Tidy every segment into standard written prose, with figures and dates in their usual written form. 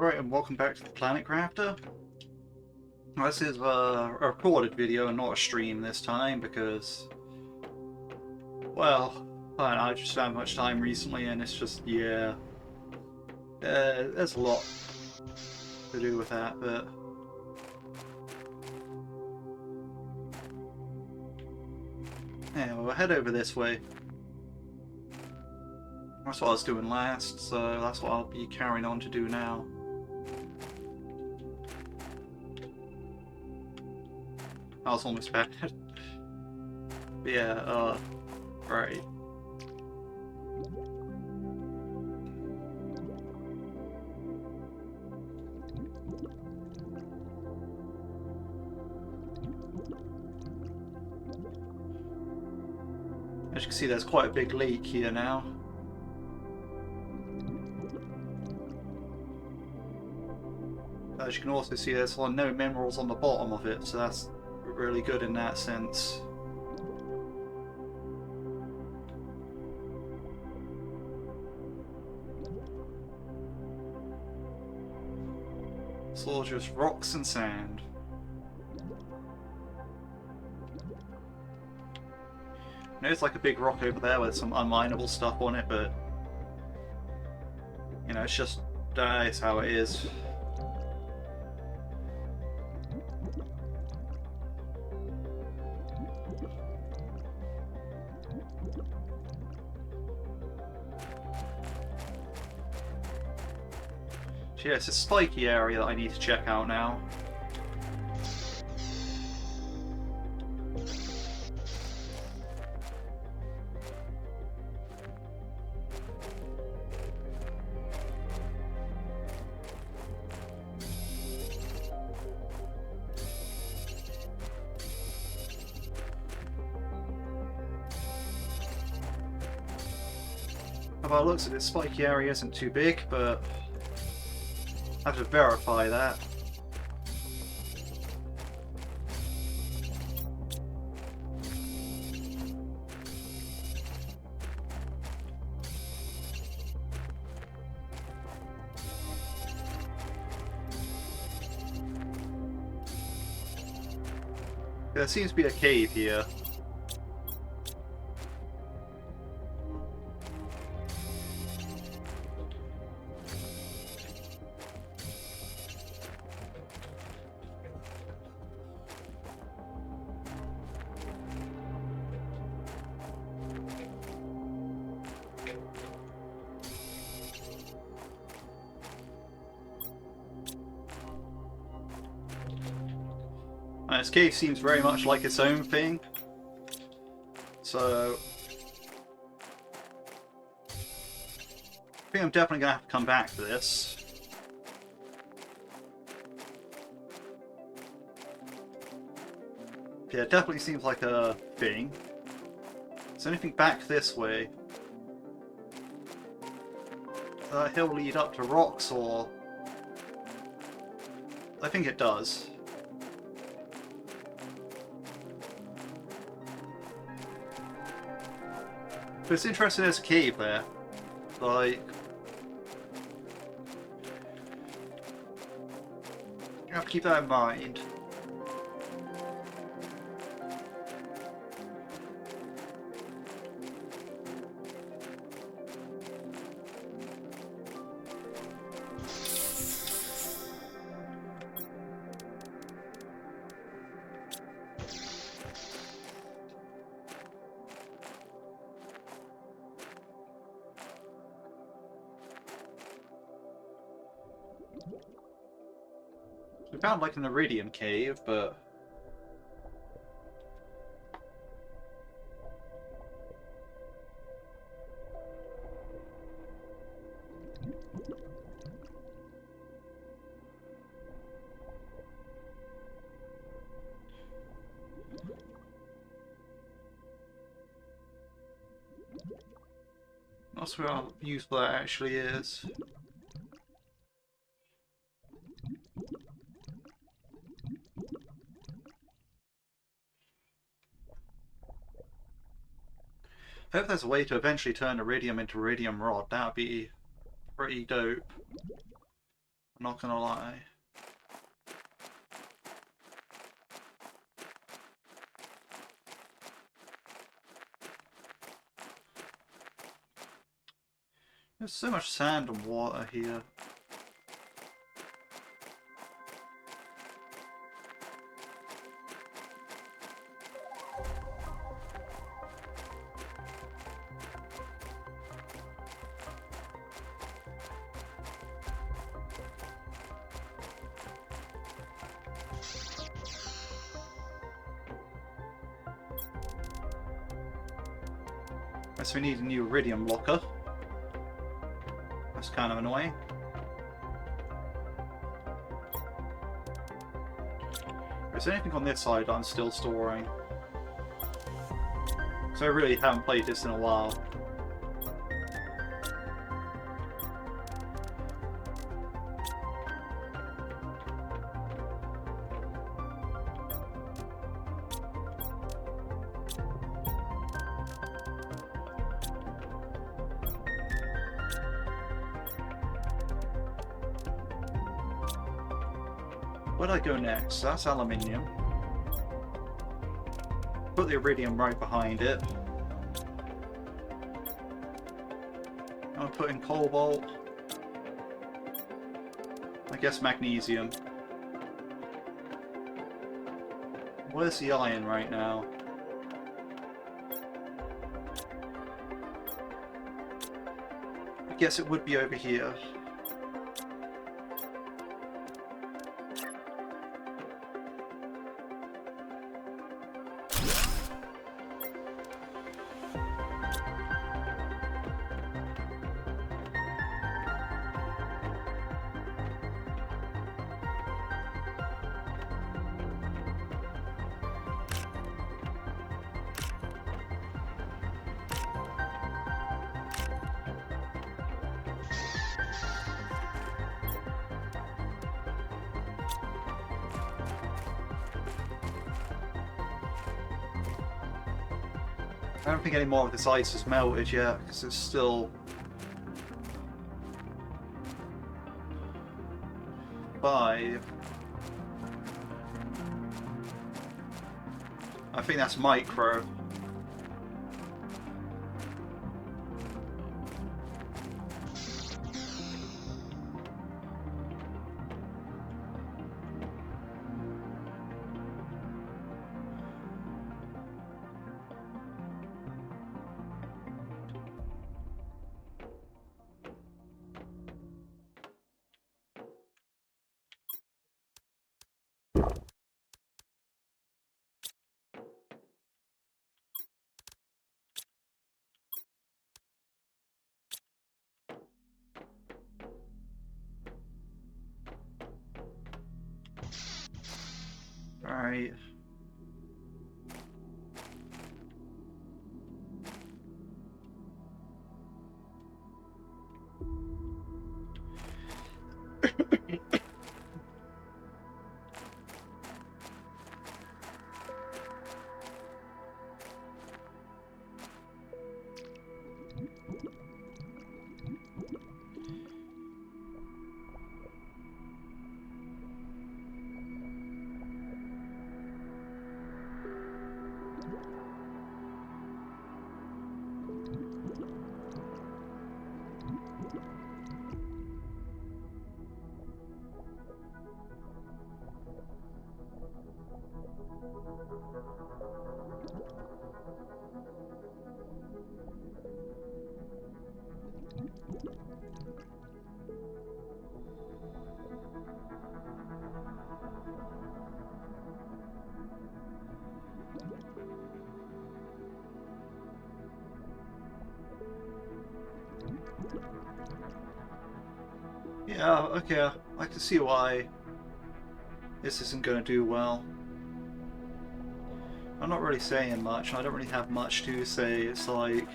Alright, and welcome back to the Planet Crafter. This is a recorded video and not a stream this time because, well, I don't know, I've just had much time recently and it's just, yeah, there's a lot to do with that, but yeah, we'll head over this way. That's what I was doing last, so that's what I'll be carrying on to do now. I was almost bad. But yeah, right. As you can see, there's quite a big lake here now. As you can also see, there's no minerals on the bottom of it, so that's really good in that sense. It's all just rocks and sand. There's like a big rock over there with some unminable stuff on it, but you know, it's just it's how it is. So yeah, it's a spiky area that I need to check out now. By the looks of it, this spiky area isn't too big, but I have to verify that. There seems to be a cave here. This cave seems very much like its own thing, so I think I'm definitely going to have to come back to this. Yeah, it definitely seems like a thing. Is there anything back this way? Does that hill lead up to rocks, or... I think it does. But it's interesting there's a cave there. Like... you have to keep that in mind. We found like an iridium cave, but not sure how useful that actually is. I hope there's a way to eventually turn iridium into iridium rod. That would be pretty dope. I'm not gonna lie. There's so much sand and water here. So we need a new iridium locker. That's kind of annoying. Is there anything on this side I'm still storing? So I really haven't played this in a while. Where do I go next? That's aluminium. Put the iridium right behind it. I'll put in cobalt. I guess magnesium. Where's the iron right now? I guess it would be over here. I don't think any more of this ice has melted yet, because it's still 5. I think that's micro. Alright. Yeah, okay, I can see why this isn't going to do well. I'm not really saying much, I don't really have much to say, it's like...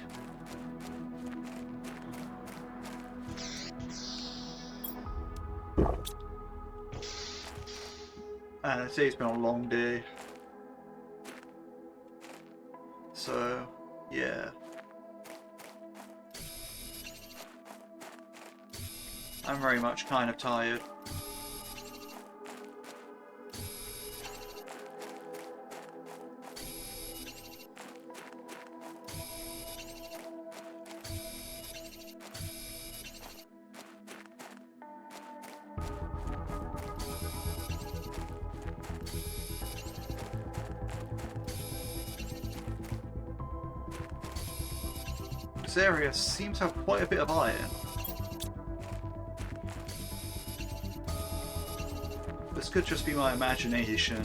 And today's been a long day. So, yeah. I'm very much kind of tired. This area seems to have quite a bit of iron. This could just be my imagination.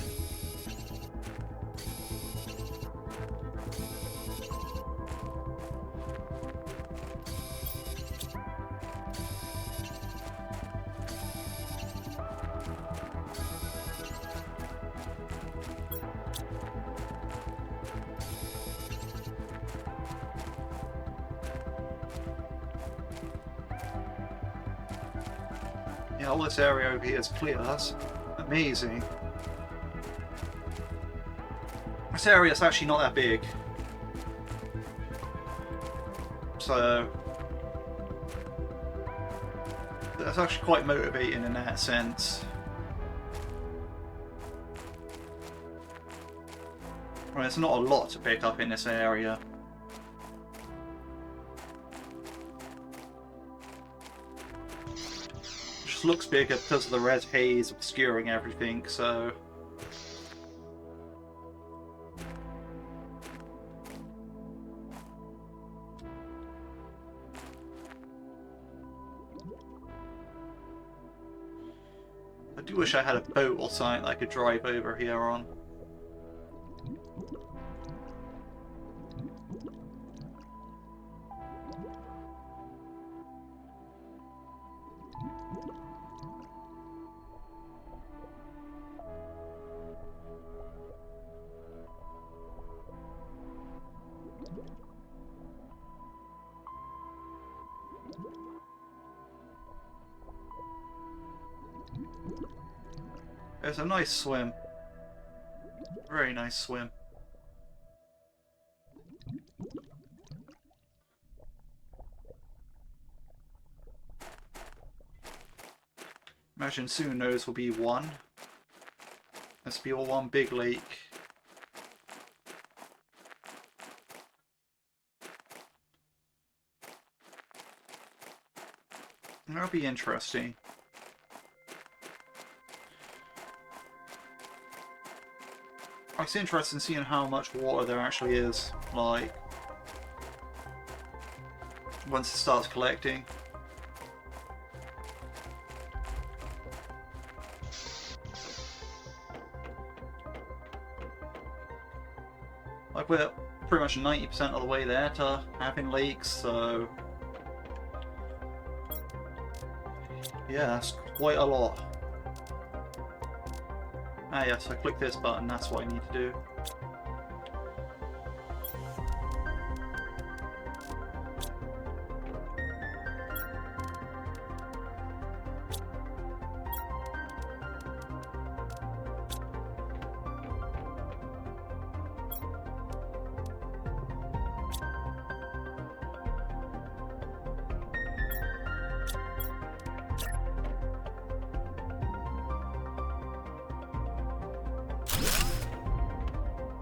Yeah, all this area over here is clear. That's amazing. This area is actually not that big. So that's actually quite motivating in that sense. Right, there's not a lot to pick up in this area. Looks bigger because of the red haze obscuring everything, so I do wish I had a boat or something that I could drive over here on. It's a nice swim. Very nice swim. Imagine soon those will be one. This will be all one big lake. That'll be interesting. It's interesting seeing how much water there actually is, like, once it starts collecting. Like, we're pretty much 90% of the way there to having lakes, so yeah, that's quite a lot. Ah yes, I click this button, that's what I need to do.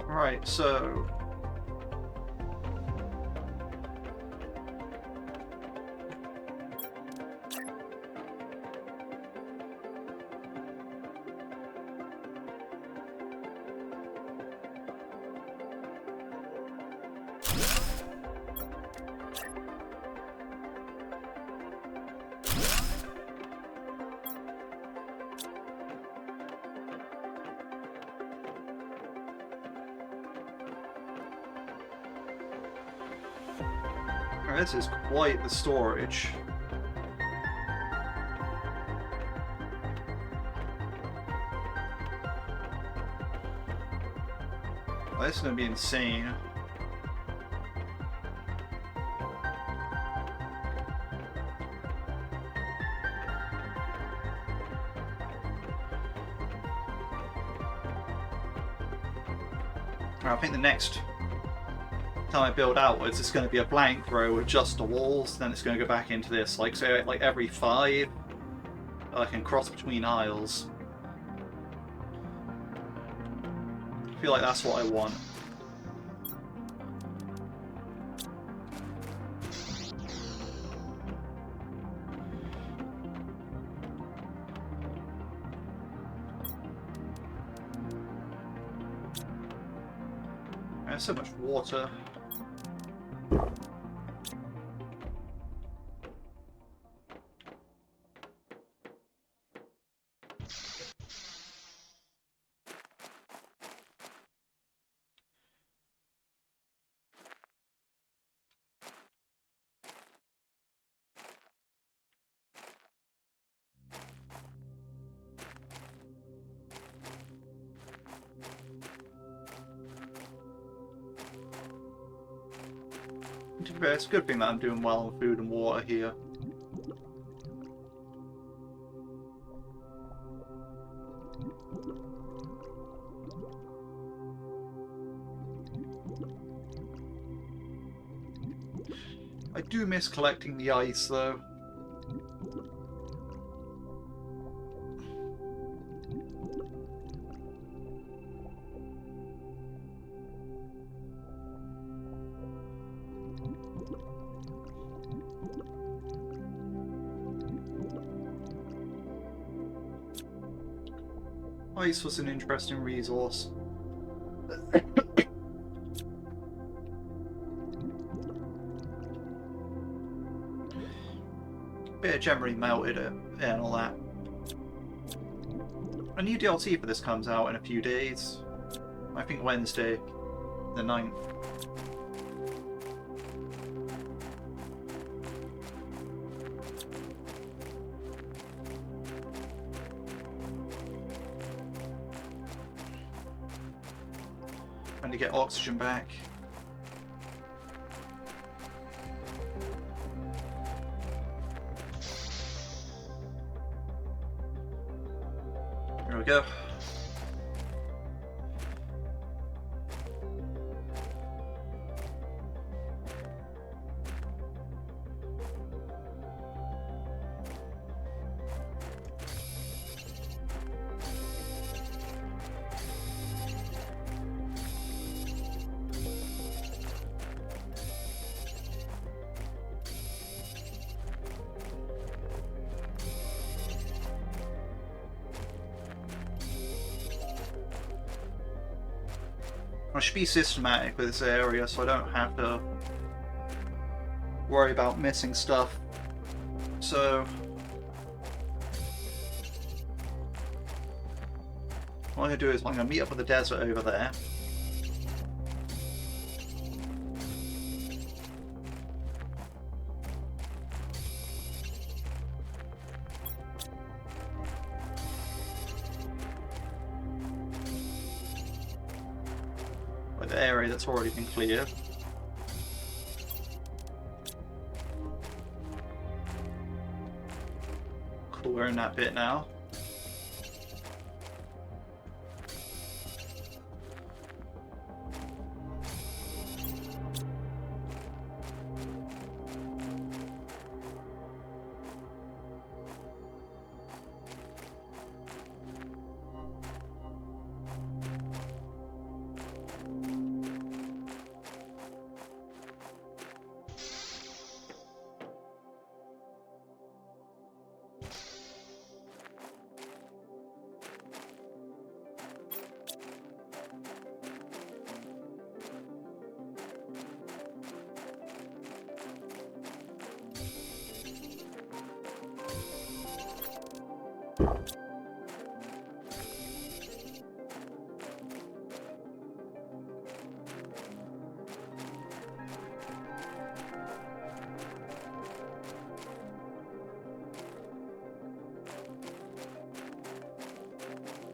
Right, so this is quite the storage. Oh, this is going to be insane. I think the next time I build outwards, it's going to be a blank row with just the walls. Then it's going to go back into this. Like, so, like every 5, I can cross between aisles. I feel like that's what I want. There's so much water. But it's a good thing that I'm doing well on food and water here. I do miss collecting the ice, though. Ice was an interesting resource. Bit of generally melted it and all that. A new DLC for this comes out in a few days. I think Wednesday, the 9th. And to get oxygen back. There we go. I should be systematic with this area so I don't have to worry about missing stuff. So what I'm going to do is I'm going to meet up with the desert over there. Like the area that's already been cleared. Cool, we're in that bit now.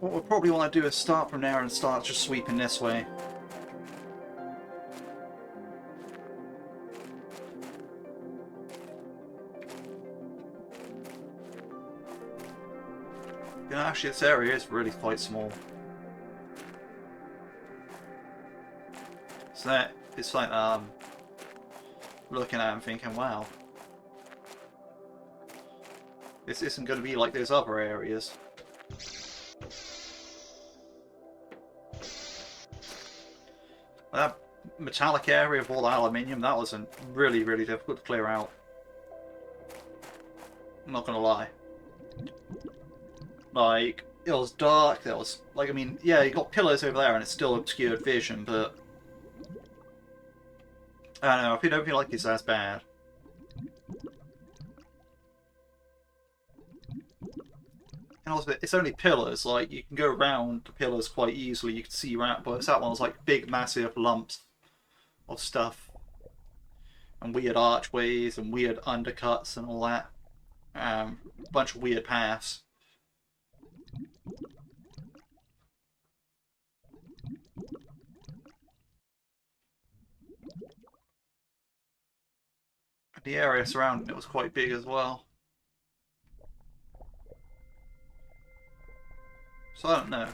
What we'll probably want to do is start from there and start just sweeping this way. You know, actually this area is really quite small. So that it's like looking at it and thinking, wow, this isn't going to be like those other areas. That metallic area of all the aluminium, that was really, really difficult to clear out. I'm not gonna lie. Like, it was dark, there was, like, I mean, yeah, you got pillars over there and it's still obscured vision, but I don't know, if you don't feel like it's as bad. And also, it's only pillars, like, you can go around the pillars quite easily, you can see around, but that one was like big, massive lumps of stuff. And weird archways, and weird undercuts, and all that. A bunch of weird paths. the area surrounding it was quite big as well. So I don't know.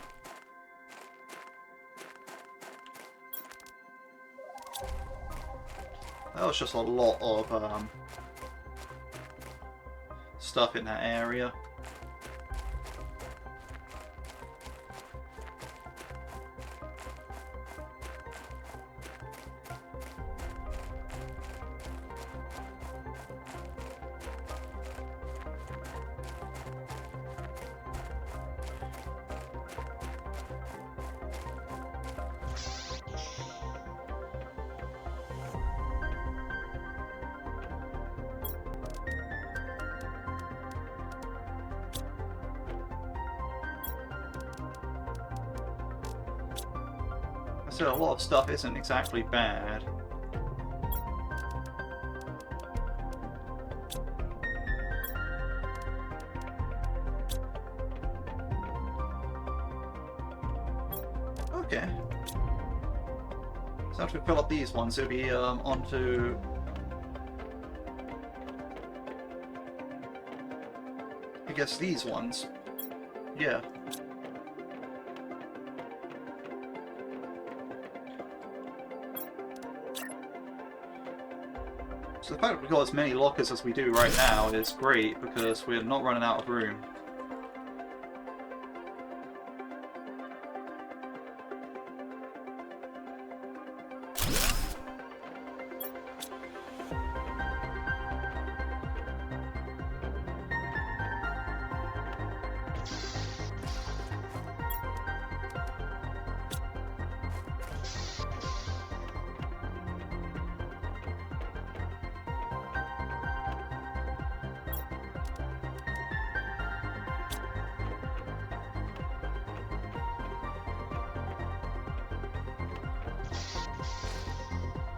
That was just a lot of stuff in that area. So a lot of stuff isn't exactly bad. Okay. So after we fill up these ones, it'll be onto I guess these ones. Yeah. So the fact that we've got as many lockers as we do right now is great because we're not running out of room.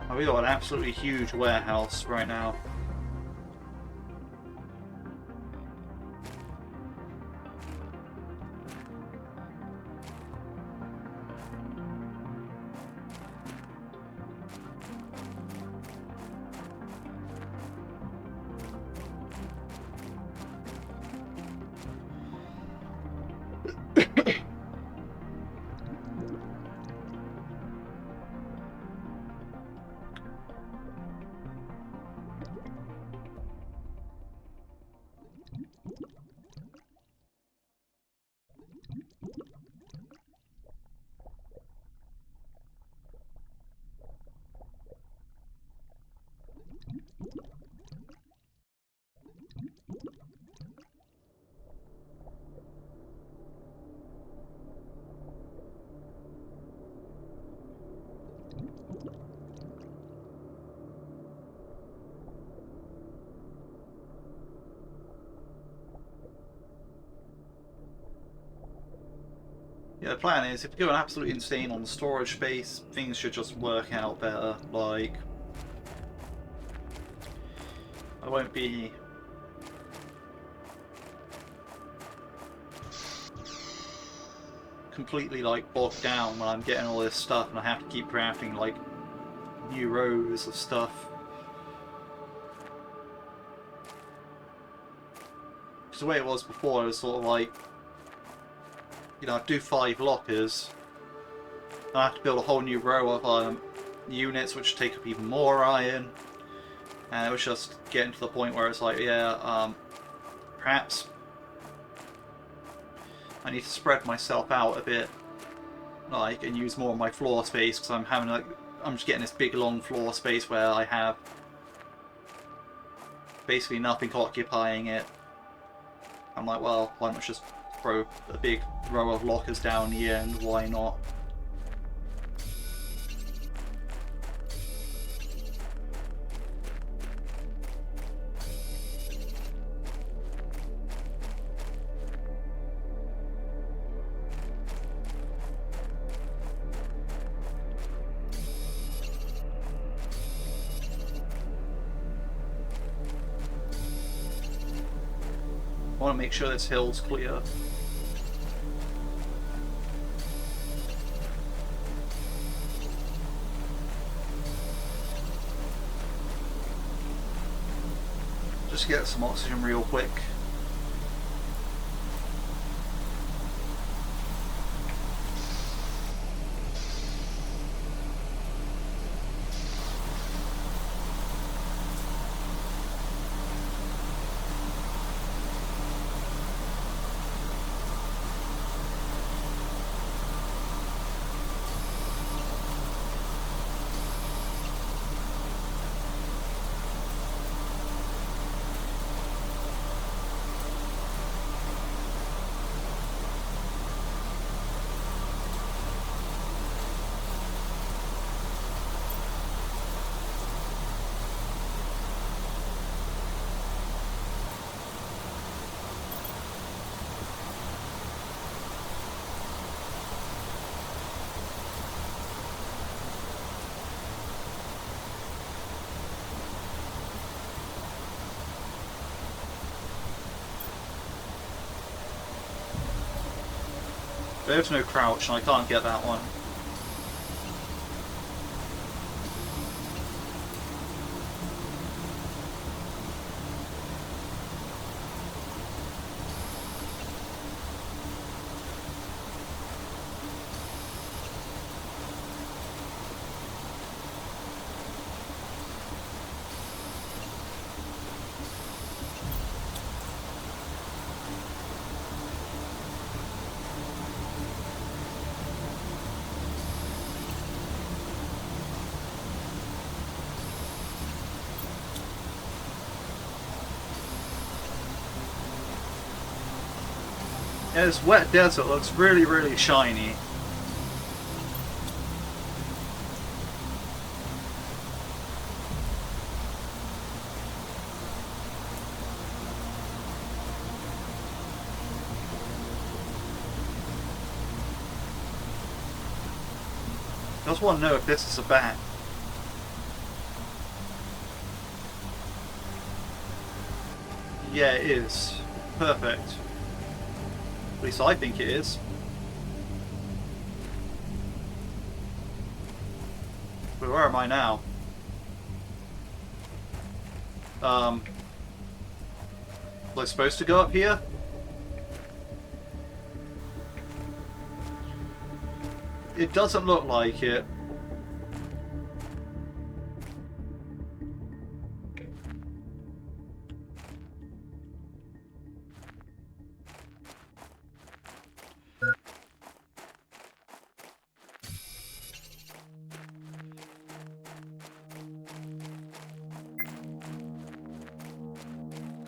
Oh, we got an absolutely huge warehouse right now. Yeah, the plan is, if you're going absolutely insane on storage space, things should just work out better. Like, I won't be completely like bogged down when I'm getting all this stuff and I have to keep crafting like new rows of stuff. Because the way it was before, it was sort of like, you know, I'd do 5 lockers, and I have to build a whole new row of units which take up even more iron, and it was just getting to the point where it's like, yeah, perhaps I need to spread myself out a bit, like, and use more of my floor space, because I'm having like, I'm just getting this big long floor space where I have basically nothing occupying it. I'm like, well, why not just throw a big row of lockers down the end, why not? I want to make sure this hill's clear. just get some oxygen real quick. There's no crouch, and I can't get that one. Yeah, this wet desert looks really, really shiny. I just want to know if this is a bat. Yeah, it is. Perfect. At least I think it is. But where am I now? Was I supposed to go up here? It doesn't look like it.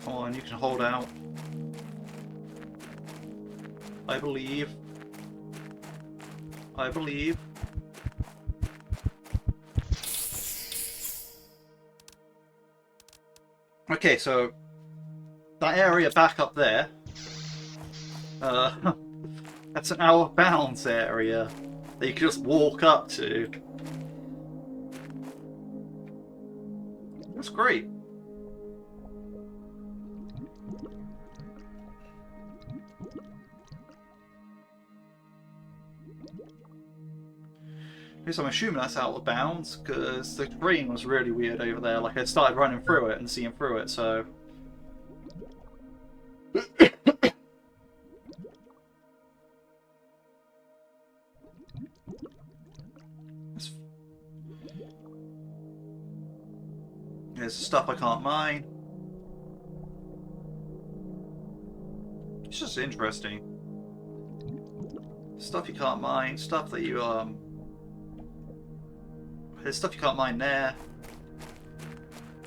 Come on, you can hold out. I believe. I believe. Okay, so that area back up there, that's an out of bounds area that you can just walk up to. That's great. So I'm assuming that's out of bounds, because the terrain was really weird over there. Like, I started running through it and seeing through it, so... There's stuff I can't mine. It's just interesting. Stuff you can't mine, stuff that you, There's stuff you can't mine there.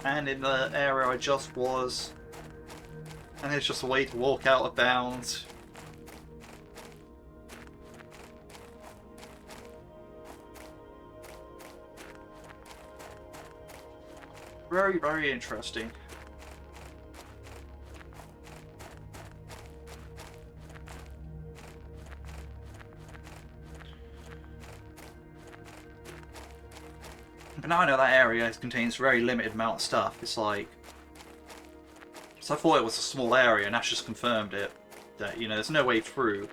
And in the area I just was. And there's just a way to walk out of bounds. Very, very interesting. But now I know that area contains a very limited amount of stuff. It's like... So I thought it was a small area, and that's just confirmed it. That, you know, there's no way through.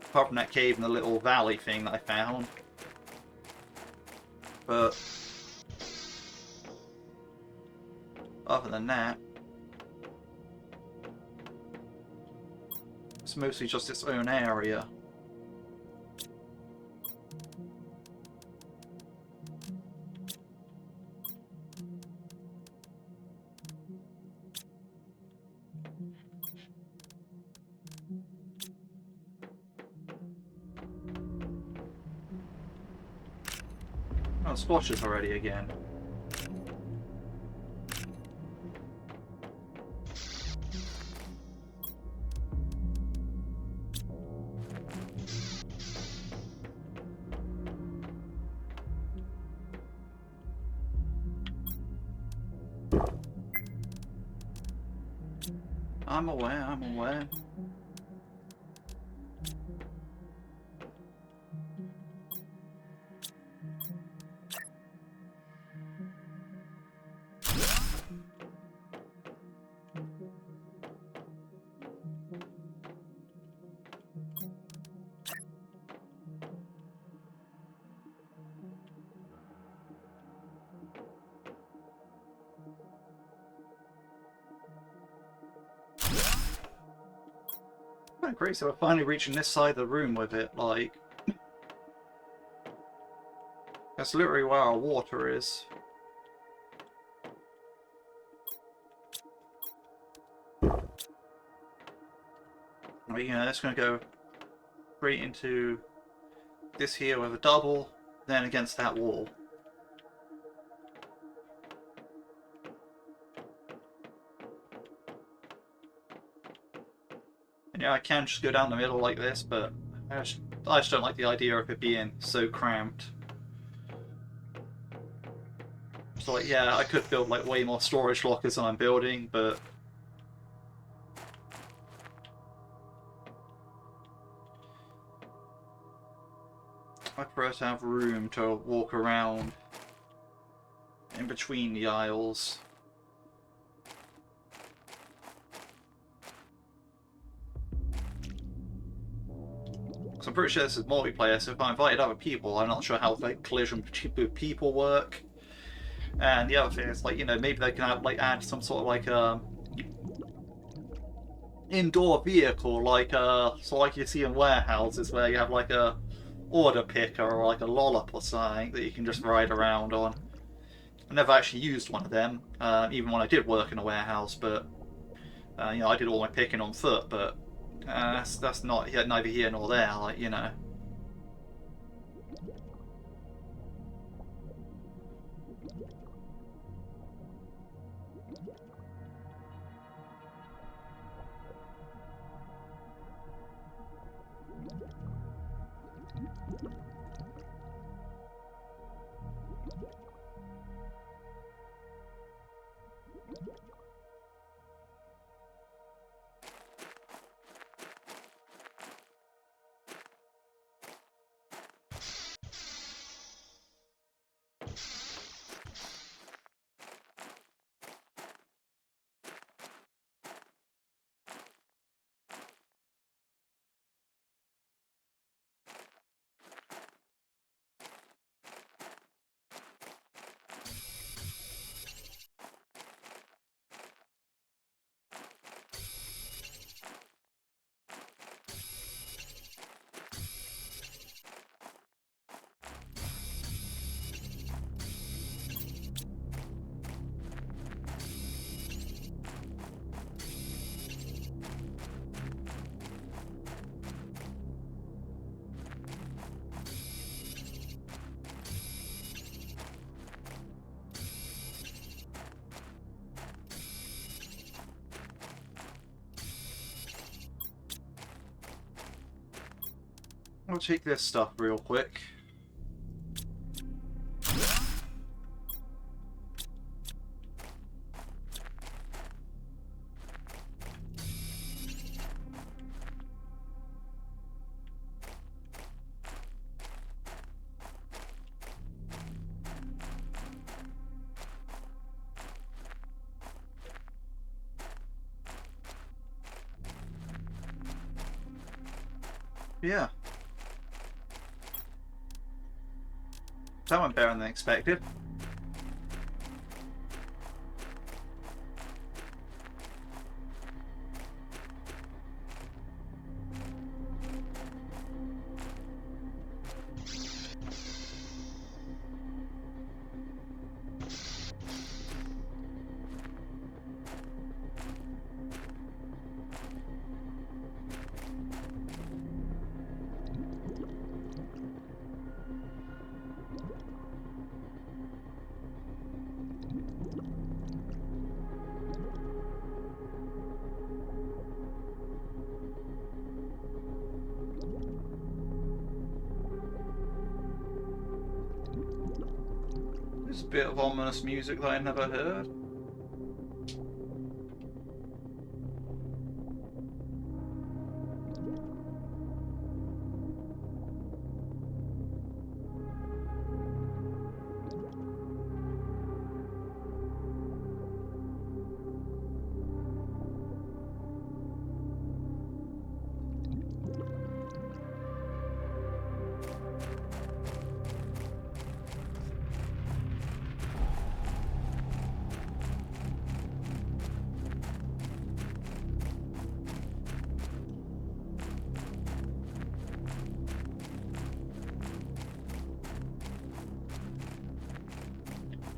Apart from that cave and the little valley thing that I found. But... other than that... It's mostly just its own area. Oh, squashes already again. I'm aware, I'm aware. Oh, great, so we're finally reaching this side of the room with it, like... That's literally where our water is. But, you know, it's going to go straight into this here with a double, then against that wall. And yeah, I can just go down the middle like this, but I just don't like the idea of it being so cramped. So like, yeah, I could build like way more storage lockers than I'm building, but I prefer to have room to walk around in between the aisles. So I'm pretty sure this is multiplayer, so if I invited other people, I'm not sure how like collision with people work. And the other thing is, like, you know, maybe they can have, like, add some sort of like indoor vehicle, like so like you see in warehouses where you have like a order picker or like a lollop or something that you can just ride around on. I never actually used one of them, even when I did work in a warehouse, but you know, I did all my picking on foot, but that's not neither here nor there, like, you know. I'll take this stuff real quick. Yeah. That went better than expected. a bit of ominous music that I never heard.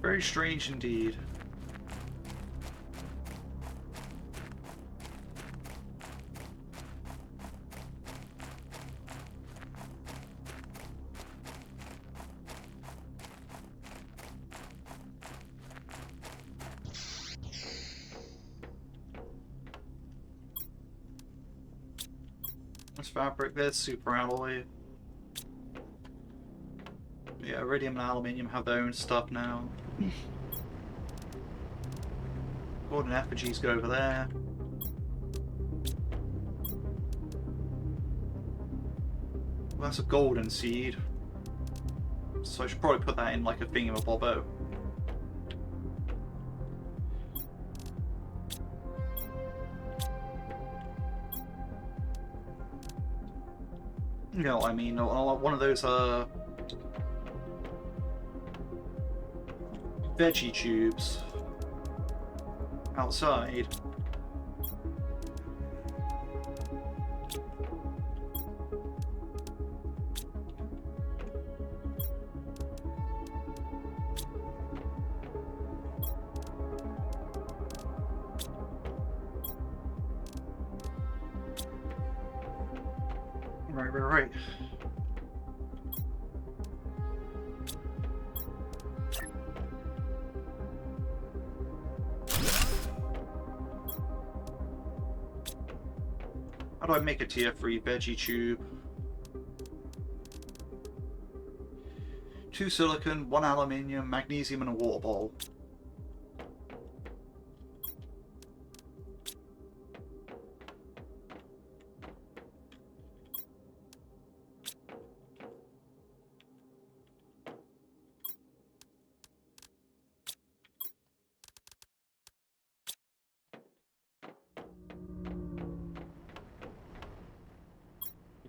Very strange indeed. This fabric, there's super alloy. Yeah, iridium and aluminium have their own stuff now. Golden effigies go over there. Well, that's a golden seed. So I should probably put that in like a thingamabobbo. You know what I mean? One of those veggie tubes outside. Right. How do I make a tier 3 veggie tube? 2 silicon, 1 aluminium, magnesium, and a water bowl.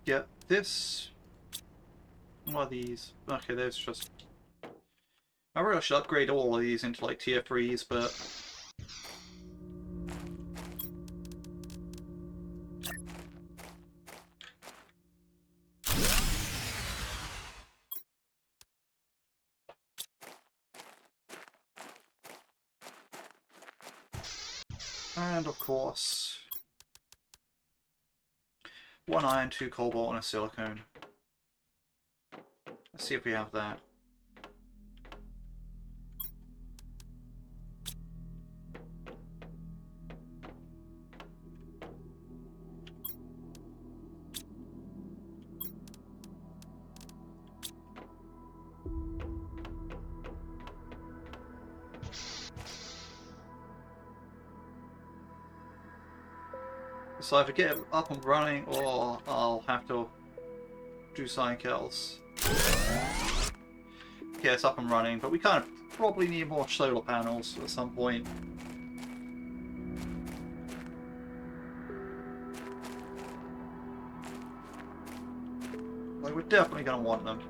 Yeah, this... What are these? Okay, there's just... I really should upgrade all of these into like tier 3s, but... And of course... 1 iron, 2 cobalt, and a silicone. Let's see if we have that. So either get it up and running, or I'll have to do something else. Yeah, it's up and running, but we kind of probably need more solar panels at some point. Like, we're definitely going to want them.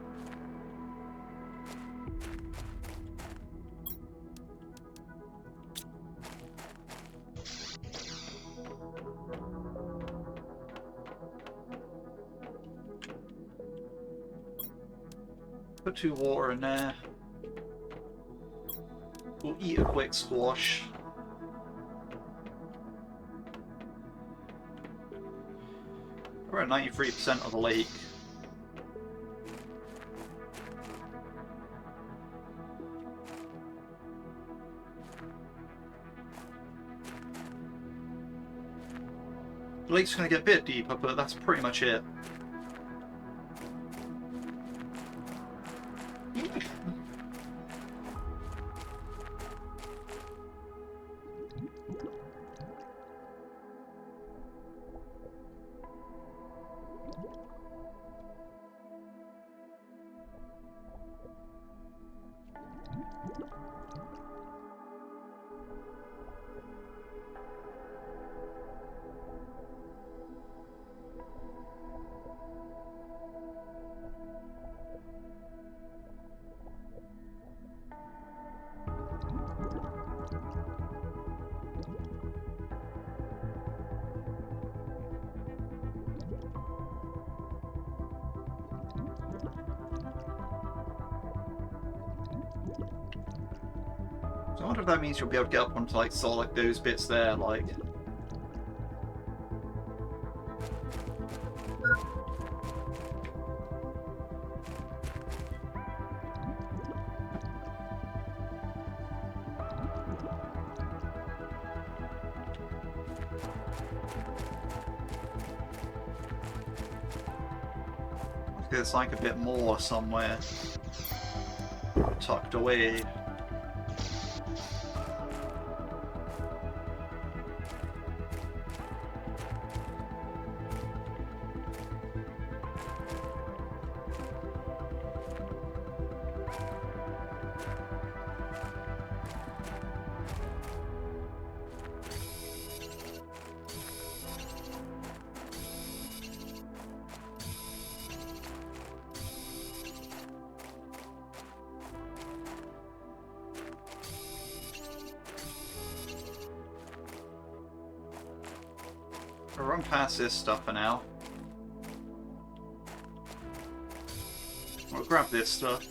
Put 2 water in there. We'll eat a quick squash. We're at 93% of the lake. The lake's going to get a bit deeper, but that's pretty much it. wonder if that means you'll be able to get up onto like sort of like those bits there, like. There's like a bit more somewhere tucked away. I'll run past this stuff for now. I'll grab this stuff.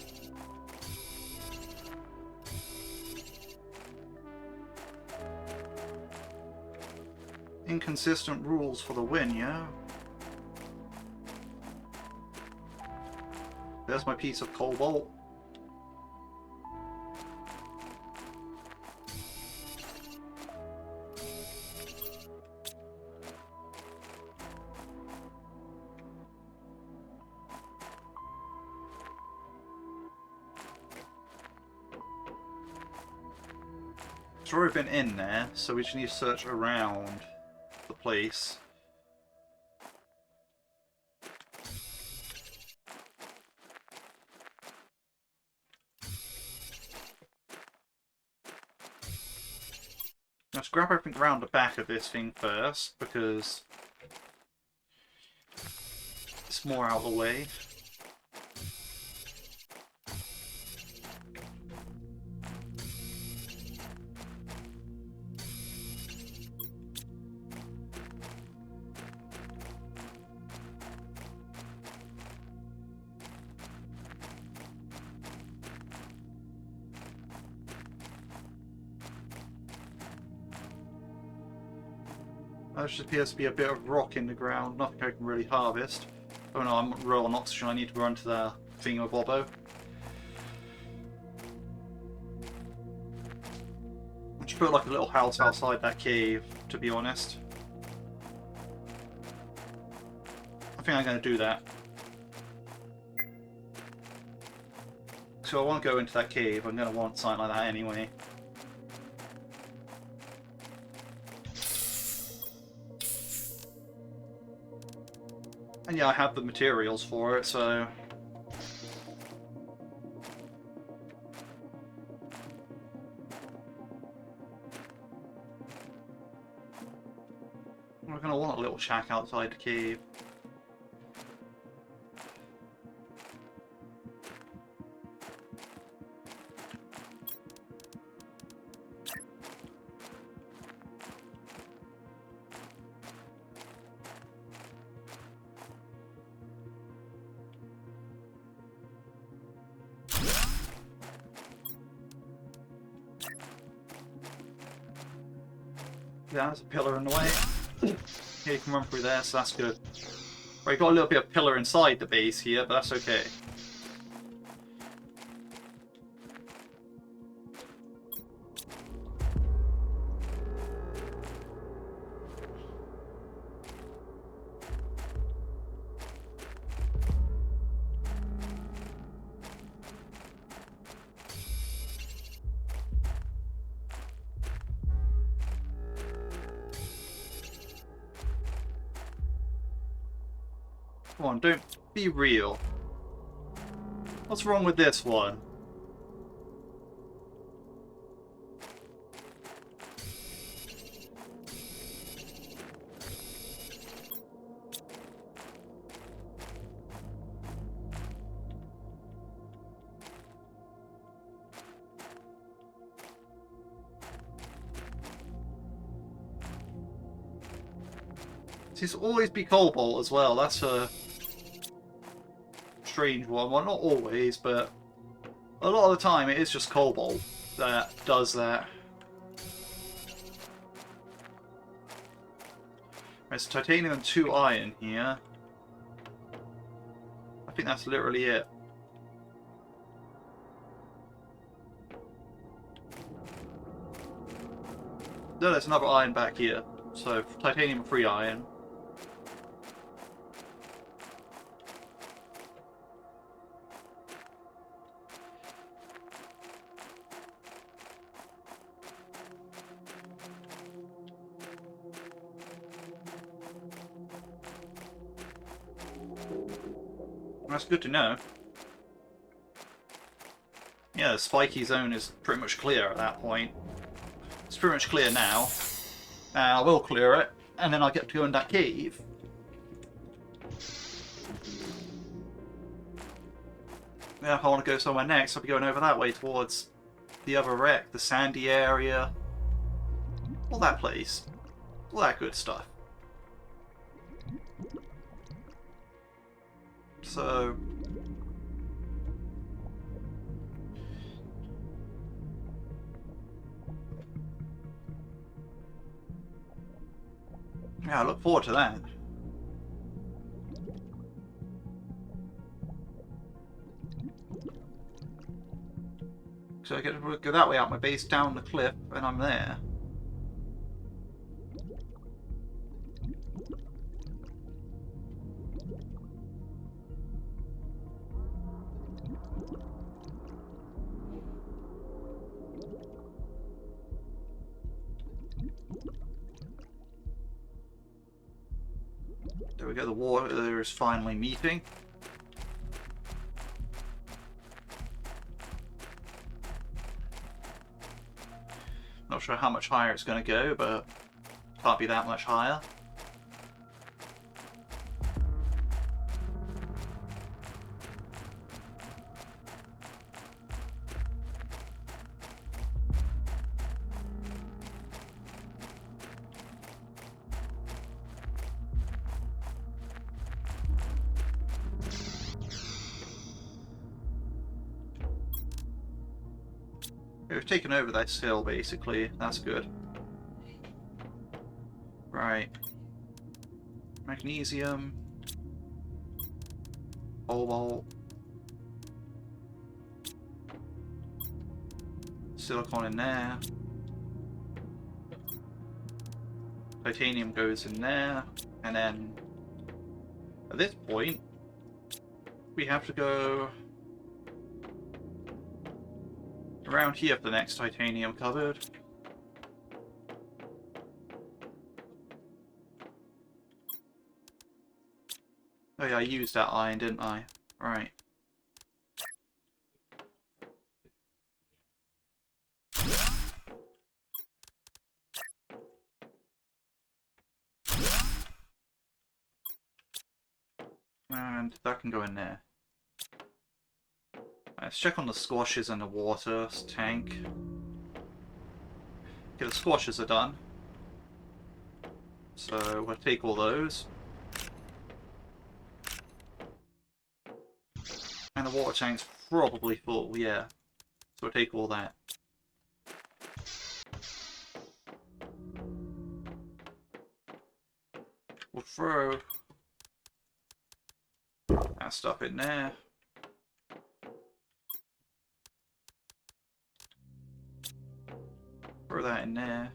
Inconsistent rules for the win, yeah? There's my piece of cobalt. It's already been in there, so we just need to search around the place. Let's grab everything around the back of this thing first, because it's more out of the way. There just appears to be a bit of rock in the ground, nothing I can really harvest. Oh no, I'm low on oxygen, I need to run to the thingamabobbo. I should put like a little house outside that cave, to be honest. I think I'm going to do that. So I won't go into that cave, I'm going to want something like that anyway. And yeah, I have the materials for it, so... We're going to want a little shack outside the cave. Yeah, there's a pillar in the way. Yeah, you can run through there, so that's good. Right, you've got a little bit of pillar inside the base here, but that's okay. Come on, don't be real. What's wrong with this one? Seems to always be cobalt as well. That's a strange one. Well, not always, but a lot of the time it is just cobalt. that does that. There's titanium and 2 iron here. I think that's literally it. No, there's another iron back here. So, titanium and 3 iron. That's good to know. Yeah, the spiky zone is pretty much clear at that point. It's pretty much clear now. I will clear it, and then I'll get to go in that cave. Yeah, if I want to go somewhere next, I'll be going over that way towards the other wreck, the sandy area. All that place. All that good stuff. So... yeah, I look forward to that. So I get to go that way out my base, down the cliff, and I'm there. There we go, the water is finally meeting. Not sure how much higher it's going to go, but can't be that much higher. We've taken over this hill, basically. That's good. Right. Magnesium. Cobalt. Silicon in there. Titanium goes in there. And then, at this point, we have to go around here for the next titanium cupboard. Oh yeah, I used that iron, didn't I? Right. And that can go in there. Let's check on the squashes and the water tank. Okay, the squashes are done. So we'll take all those. And the water tank's probably full, yeah. So we'll take all that. We'll throw that stuff in there. Throw that in there.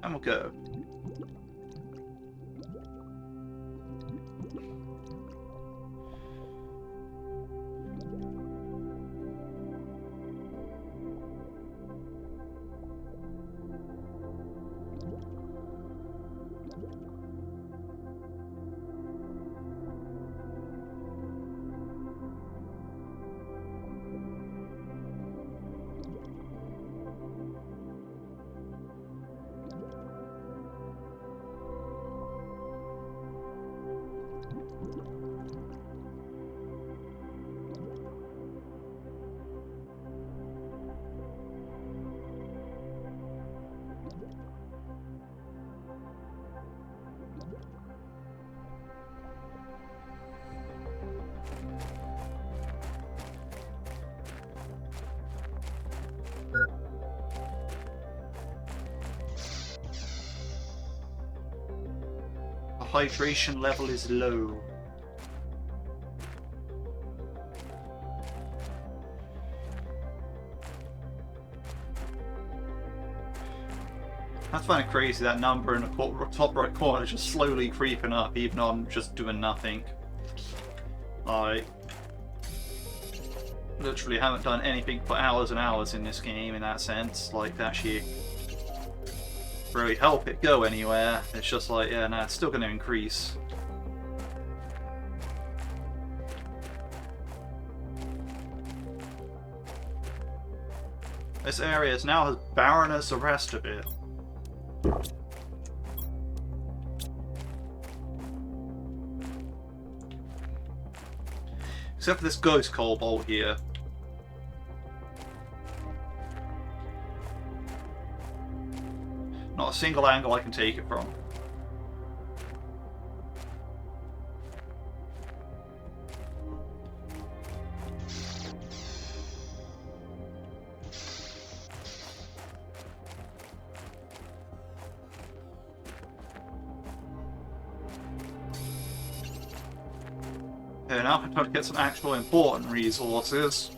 And we'll go. hydration level is low. That's kind of crazy, that number in the top right corner is just slowly creeping up, even though I'm just doing nothing. I literally haven't done anything for hours and hours in this game in that sense, like to actually really help it go anywhere. It's just like, yeah, no, it's still going to increase. This area is now as barren as the rest of it. Except for this ghost cobalt here. Not a single angle I can take it from. Okay, now I'm trying to get some actual important resources.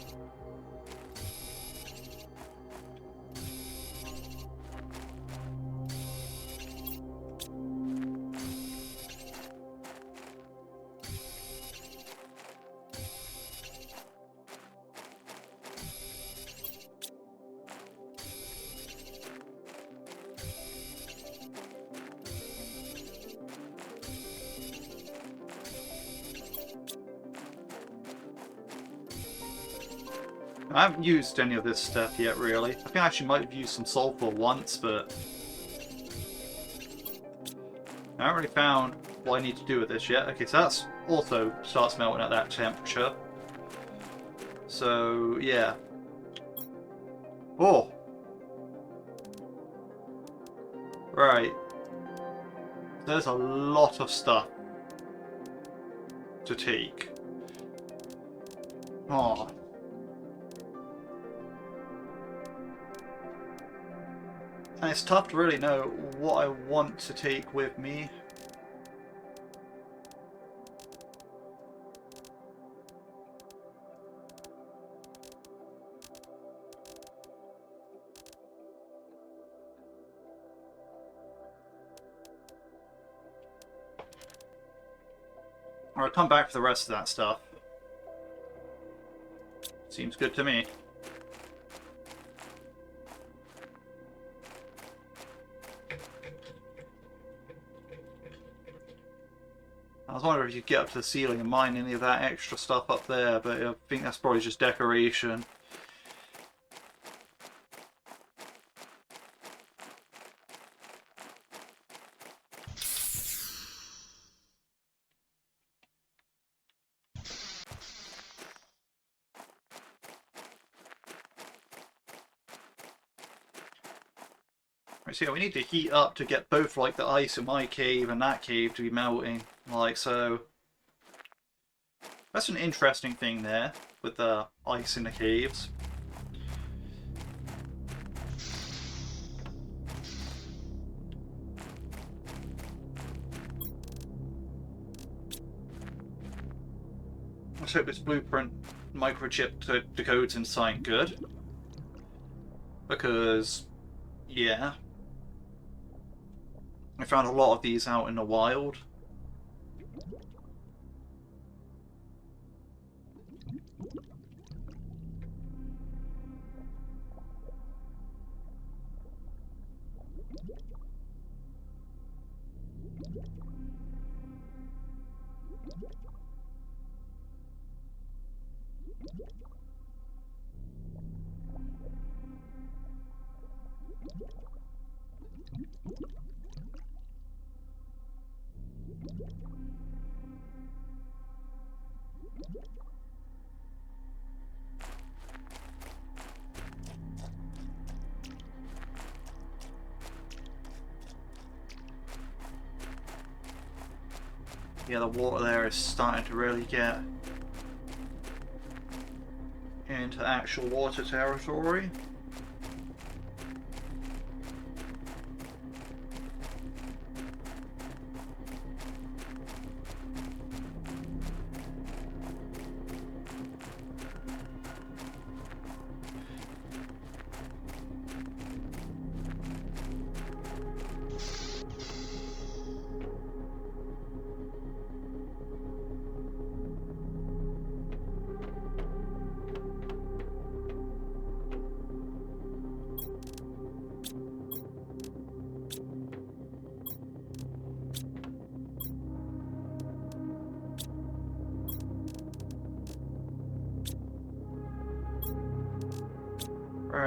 I haven't used any of this stuff yet, really. I think I actually might have used some sulfur once, but I haven't really found what I need to do with this yet. Okay, so that's also starts melting at that temperature. So, yeah. Oh! Right. There's a lot of stuff to take. Oh. And it's tough to really know what I want to take with me. I'll come back for the rest of that stuff. Seems good to me. I was wondering if you could get up to the ceiling and mine any of that extra stuff up there, but I think that's probably just decoration. Right, so yeah, we need to heat up to get both like the ice in my cave and that cave to be melting. Like so. That's an interesting thing there with the ice in the caves. Let's hope this blueprint microchip decodes in something good. Because, yeah. I found a lot of these out in the wild. Yeah, the water there is starting to really get into actual water territory.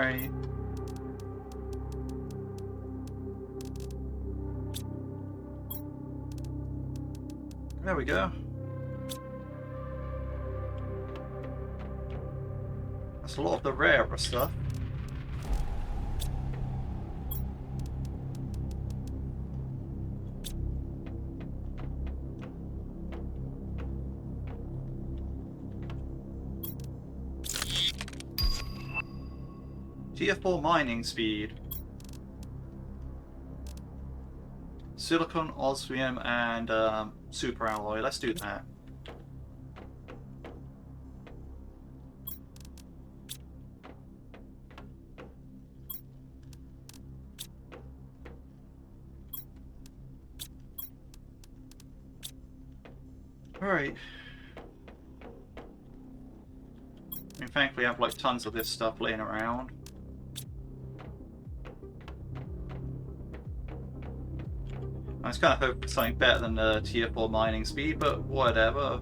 Alright. There we go. That's a lot of the rarer stuff. Tier 4 mining speed. Silicon, osmium, and super alloy. Let's do that. Alright. I mean, thankfully I have like tons of this stuff laying around. I was kind of hoping for something better than the tier 4 mining speed, but whatever.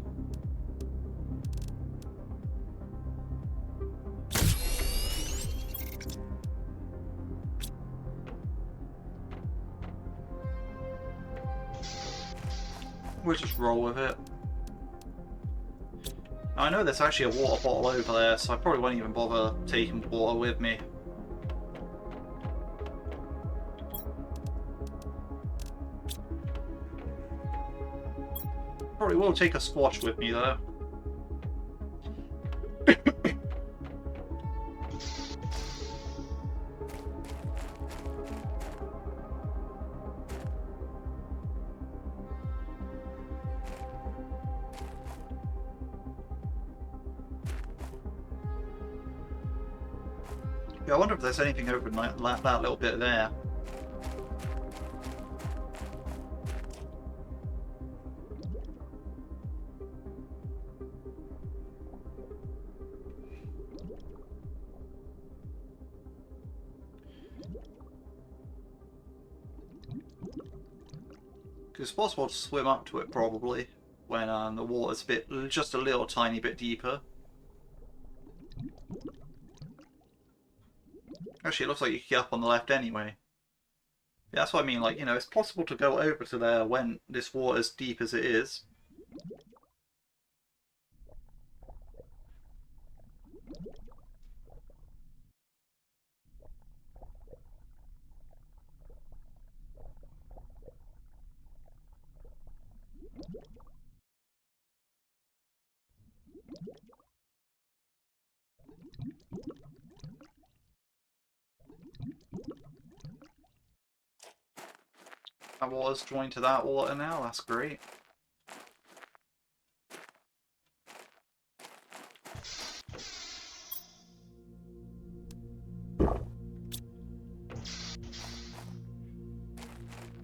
We'll just roll with it. I know there's actually a water bottle over there, so I probably won't even bother taking water with me. Probably will take a squash with me though. Yeah, I wonder if there's anything over in that little bit there. Because it's possible to swim up to it probably when the water's just a little tiny bit deeper. Actually, it looks like you can get up on the left anyway. Yeah, that's what I mean, like, you know, it's possible to go over to there when this water's deep as it is. That water's joined to that water now, that's great.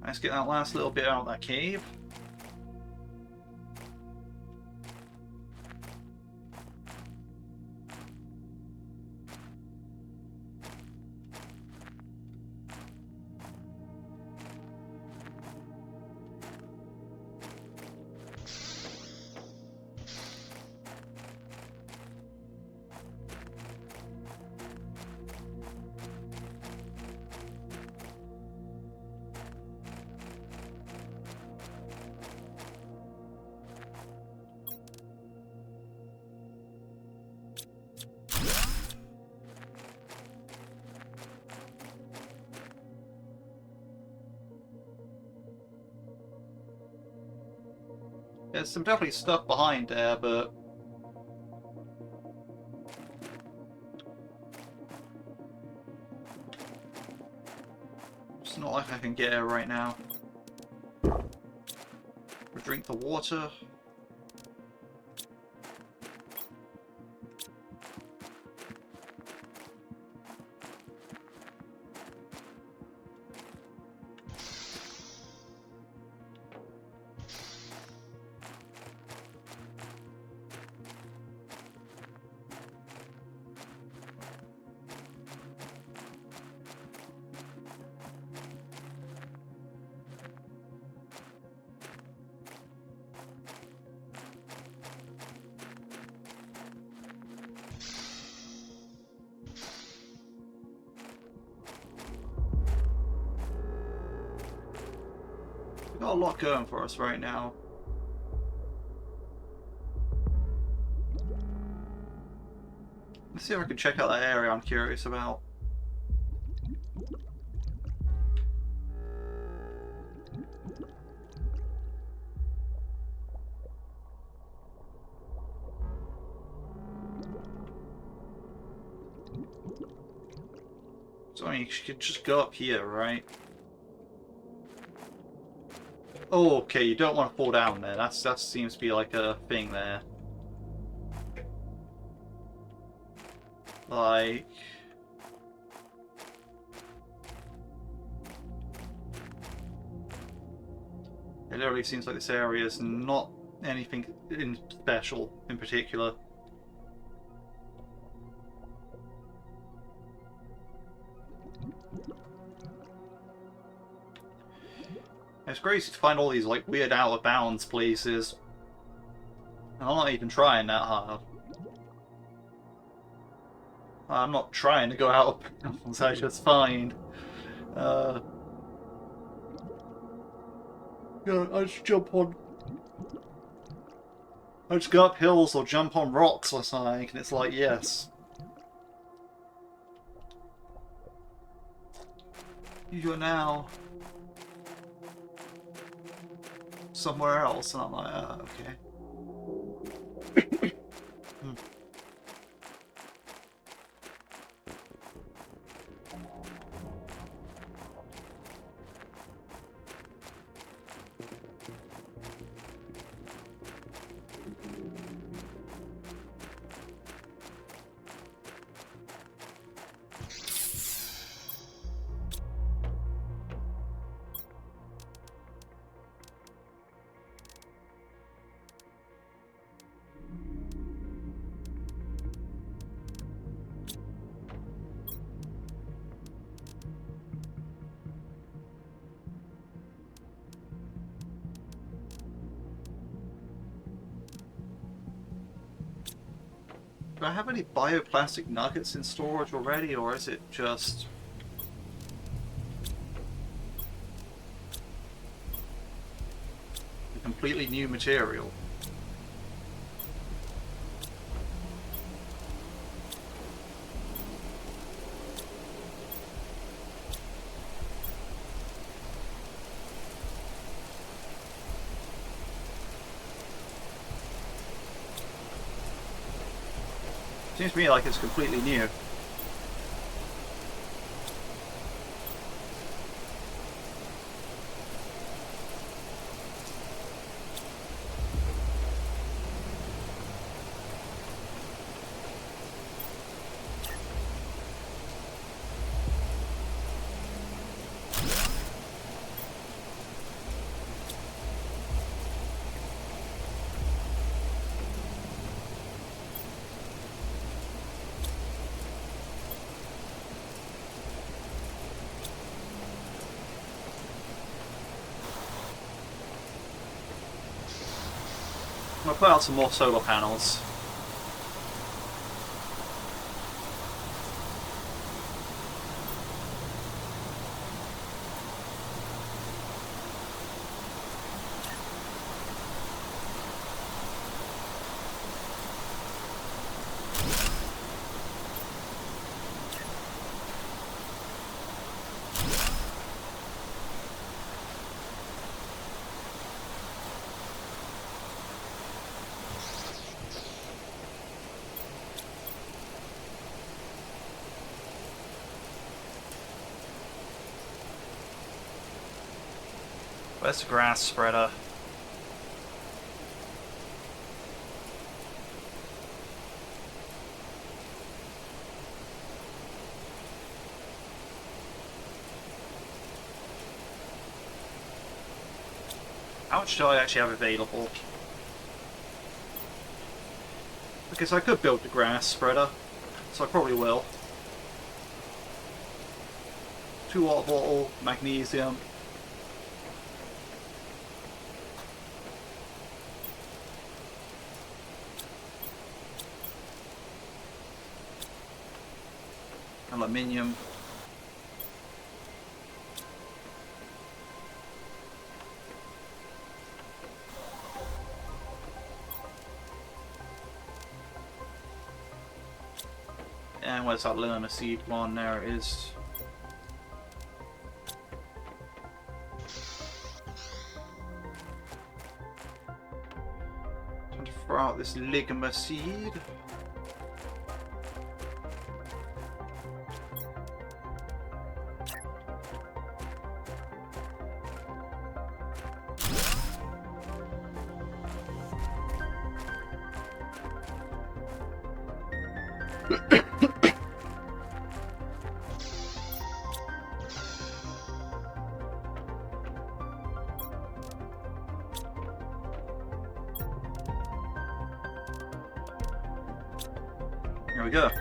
Let's get that last little bit out of that cave. There's some definitely stuff behind there, but it's not like I can get it right now. We'll drink the water. Got a lot going for us right now. Let's see if I can check out that area I'm curious about. So I mean, you could just go up here, right? Oh, okay, you don't want to fall down there. That seems to be like a thing there. Like... It literally seems like this area is not anything special in particular. It's crazy to find all these like weird out of bounds places. And I'm not even trying that hard. I'm not trying to go out of bounds, I just find. Yeah, I just jump on. I just go up hills or jump on rocks or something, and it's like, yes. You're now somewhere else, and I'm like, okay. Do I have any bioplastic nuggets in storage already, or is it just... a completely new material? Seems to me like it's completely new. I'll put out some more solar panels. Where's the grass spreader? How much do I actually have available? Okay, so I could build the grass spreader, so I probably will. 2 water bottle, magnesium. Aluminium. And where's that llama seed one? There it is. Time to throw out this ligma seed. Here we go.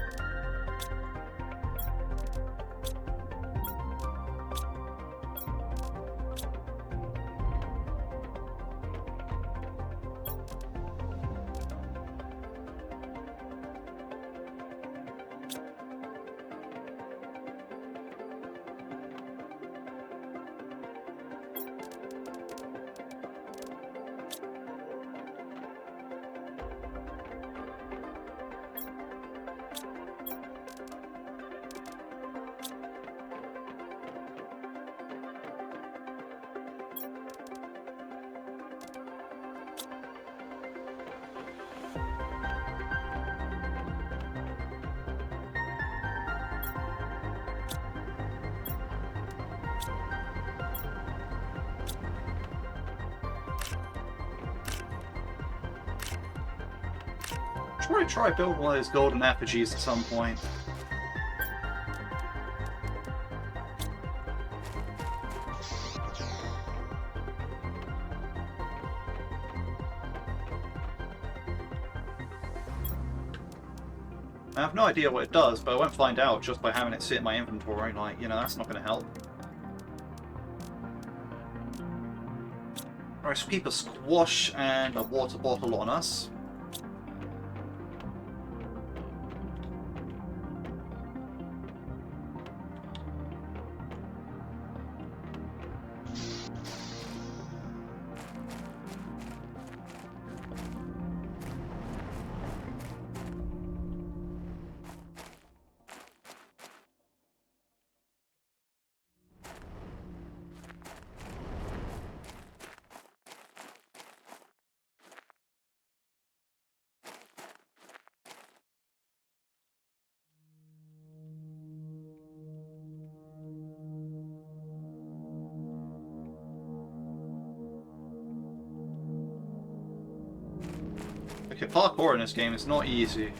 Try building one of those golden effigies at some point. I have no idea what it does, but I won't find out just by having it sit in my inventory. Like, you know, that's not going to help. Alright, so keep a squash and a water bottle on us. Okay, parkour in this game is not easy.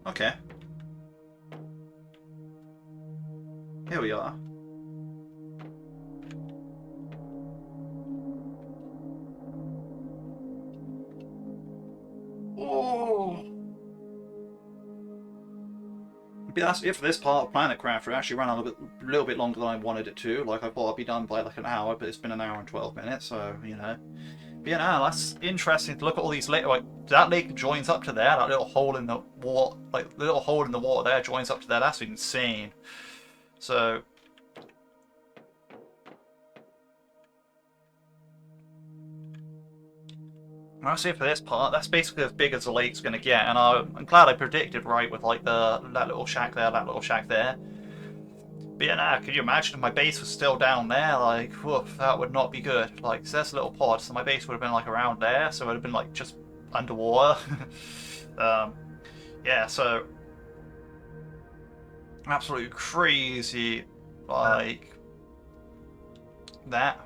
Okay. Here we are. Oh! But that's it for this part of Planet Crafter. It actually ran a little bit longer than I wanted it to. Like, I thought I'd be done by like an hour, but it's been an hour and 12 minutes, so, you know. But yeah, no, that's interesting to look at all these lakes. Like, that lake joins up to there, that little hole in the water, like, the little hole in the water there joins up to there. That's insane. So, honestly, for this part, that's basically as big as the lake's going to get, and I'm glad I predicted right with like that little shack there, that little shack there. But yeah, nah, could you imagine if my base was still down there? Like, woof, that would not be good. Like, so that's a little pod, so my base would have been like around there, so it would have been like just underwater. Yeah, so absolutely crazy, like that.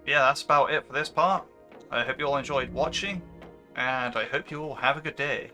Yeah, that's about it for this part. I hope you all enjoyed watching, and I hope you all have a good day.